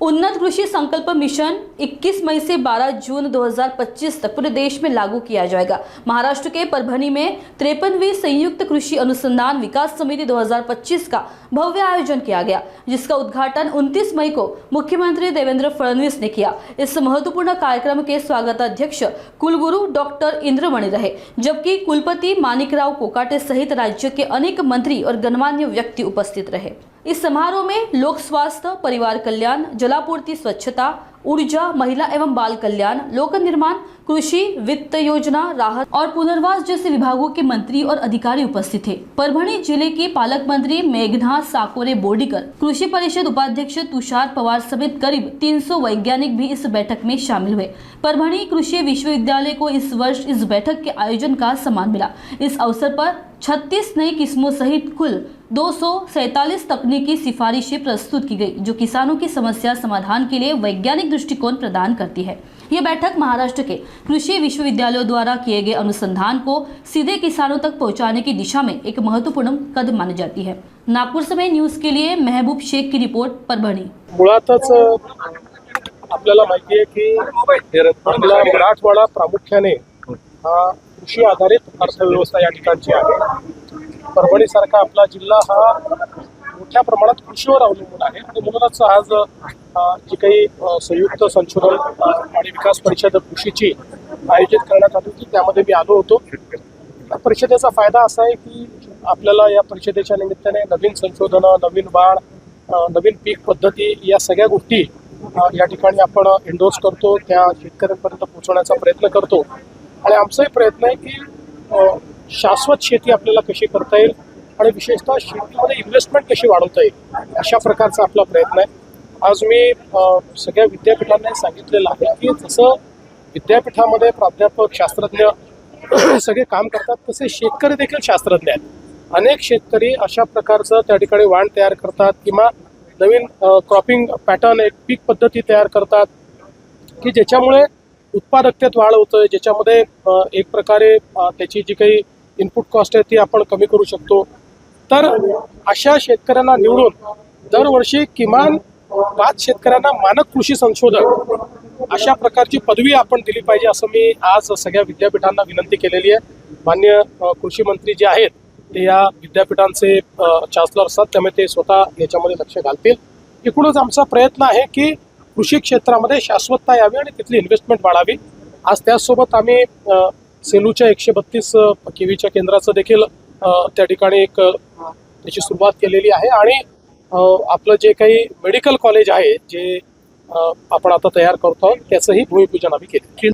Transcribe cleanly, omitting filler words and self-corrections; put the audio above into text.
उन्नत कृषि संकल्प मिशन 21 मई से 12 जून 2025 तक पूरे देश में लागू किया जाएगा। महाराष्ट्र के परभणी में 53वीं संयुक्त कृषि अनुसंधान विकास समिति 2025 का भव्य आयोजन किया गया, जिसका उद्घाटन 29 मई को मुख्यमंत्री देवेंद्र फडणवीस ने किया। इस महत्वपूर्ण कार्यक्रम के स्वागताध्यक्ष कुलगुरु डॉक्टर इंद्रमणि रहे, जबकि कुलपति माणिकराव कोकाटे सहित राज्य के अनेक मंत्री और गणमान्य व्यक्ति उपस्थित रहे। इस समारोह में लोक स्वास्थ्य, परिवार कल्याण, जलापूर्ति, स्वच्छता, ऊर्जा, महिला एवं बाल कल्याण, लोक निर्माण, कृषि, वित्त योजना, राहत और पुनर्वास जैसे विभागों के मंत्री और अधिकारी उपस्थित थे। परभणी जिले की पालक मंत्री मेघना साकोरे बोर्डीकर, कृषि परिषद उपाध्यक्ष तुषार पवार समेत करीब 300 वैज्ञानिक भी इस बैठक में शामिल हुए। परभणी कृषि विश्वविद्यालय को इस वर्ष इस बैठक के आयोजन का सम्मान मिला। इस अवसर पर 36 नई किस्मों सहित कुल 247 तकनीकी सिफारिशें प्रस्तुत की गई, जो किसानों की समस्या समाधान के लिए वैज्ञानिक दृष्टिकोण प्रदान करती है। यह बैठक महाराष्ट्र के कृषि विश्वविद्यालयों द्वारा किए गए अनुसंधान को सीधे किसानों तक पहुंचाने की दिशा में एक महत्वपूर्ण कदम मानी जाती है। नागपुर समय न्यूज के लिए महबूब शेख की रिपोर्ट, परभणी। मुळातच आपल्याला माहिती आहे की आपला मराठवाडा प्रामुख्याने कृषी आधारित अर्थव्यवस्था या ठिकाणची आहे। परभणी सारखा आपला जिल्हा हा मोठ्या प्रमाणात कृषीवर अवलंबून आहे आणि म्हणूनच आज जी काही संयुक्त संशोधन आणि विकास परिषद कृषीची आयोजित करण्यात आली होती, त्यामध्ये मी आलो होतो। परिषदेचा फायदा असा आहे की आपल्याला या परिषदेच्या निमित्ताने नवीन संशोधन, नवीन वाढ, नवीन पीक पद्धती या सगळ्या गोष्टी या ठिकाणी आपण एंडोर्स करतो, त्या शेतकऱ्यांपर्यंत पोहोचवण्याचा प्रयत्न करतो। आणि आमचाही प्रयत्न आहे की शाश्वत शेती आपल्याला कशी करता येईल आणि विशेषतः शेतीमध्ये इन्व्हेस्टमेंट कशी वाढवता येईल, अशा प्रकारचा आपला प्रयत्न आहे। आज मी सगळ्या विद्यापीठांना सांगितलेलं आहे की जसं विद्यापीठामध्ये प्राध्यापक, शास्त्रज्ञ सगळे काम करतात, तसे शेतकरी देखील शास्त्रज्ञ आहेत। अनेक शेतकरी अशा प्रकारचं त्या ठिकाणी वाण तयार करतात किंवा नवीन क्रॉपिंग पॅटर्न, एक पीक पद्धती तयार करतात की ज्याच्यामुळे उत्पादकतेत वाढ होतोय, ज्याच्यामध्ये एक प्रकारे त्याची जी काही इनपुट कॉस्ट आहे ती आपण कमी करू शकतो। तर अशा शेतकऱ्यांना निवडून दरवर्षी किमान 5 शेतकऱ्यांना मानक कृषी संशोधक अशा प्रकारची पदवी आपण दिली पाहिजे, असं मी आज सगळ्या विद्यापीठांना विनंती केलेली आहे। माननीय कृषी मंत्री जे आहेत ते या विद्यापीठांचे चान्सलर असतात, त्यामुळे ते स्वतः याच्यामध्ये लक्ष घालतील। एकूणच आमचा प्रयत्न आहे की कृषी क्षेत्रामध्ये शाश्वतता यावी आणि तिथली इन्व्हेस्टमेंट वाढावी। आज त्याचसोबत आम्ही सेलूच्या 132 केवीच्या केंद्राचं देखील त्या ठिकाणी एक त्याची सुरुवात केलेली आहे आणि आपलं जे काही मेडिकल कॉलेज आहे जे आपण आता तयार करतो त्याचंही भूमिपूजन आम्ही केलं।